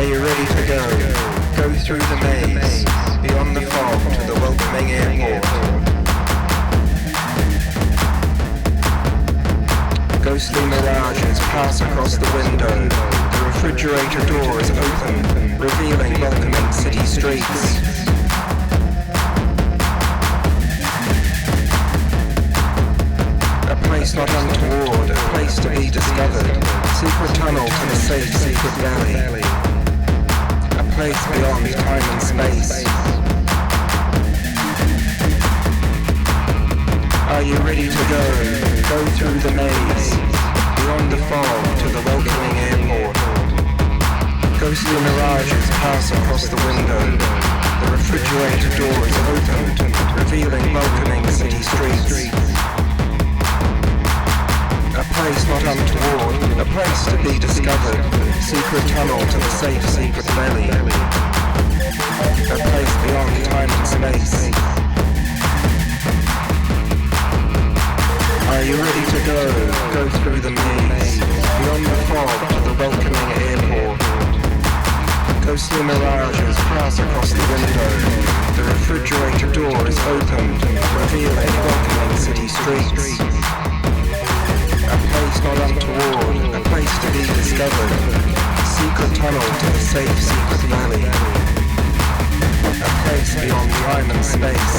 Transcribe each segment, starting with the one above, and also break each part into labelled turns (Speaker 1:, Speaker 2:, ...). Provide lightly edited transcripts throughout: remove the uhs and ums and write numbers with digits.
Speaker 1: you ready to go? Go through the maze, beyond the fog to the welcoming airport. Ghostly mirages pass across the window. The refrigerator door is open, revealing welcoming city streets. A place not untoward, a place to be discovered. Secret tunnel to the safe secret valley. A place beyond time and space. Are you ready to go? Go through the maze, beyond the fog to the welcoming airport. Ghostly mirages pass across the window. The refrigerator door is open, revealing welcoming city streets. A place not untoward, a place to be discovered. Secret tunnel to the safe secret valley. A place beyond time and space. Are you ready to go? Go through the maze, beyond the fog to the welcoming airport. Ghostly mirages pass across the window. The refrigerator door is open, revealing welcoming city streets. A place not untoward, a place to be discovered. Secret tunnel to the safe secret valley. A place beyond time and space.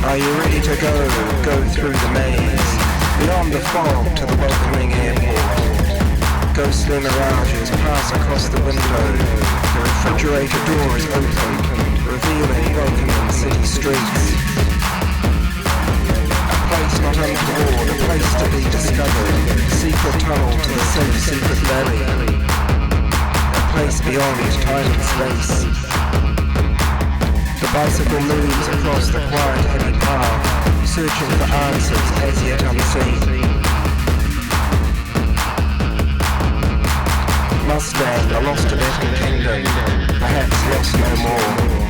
Speaker 1: Are you ready to go? Go through the maze, beyond the fog to the welcoming airport. Ghostly mirages pass across the window. The refrigerator door is open, revealing welcoming city streets. A place not untoward, a place to be discovered. Secret tunnel to the safe secret valley. A place beyond time and space. The bicycle moves across the quiet heavy path, searching for answers as yet unseen. Mustang, a lost Tibetan kingdom, perhaps lost no more.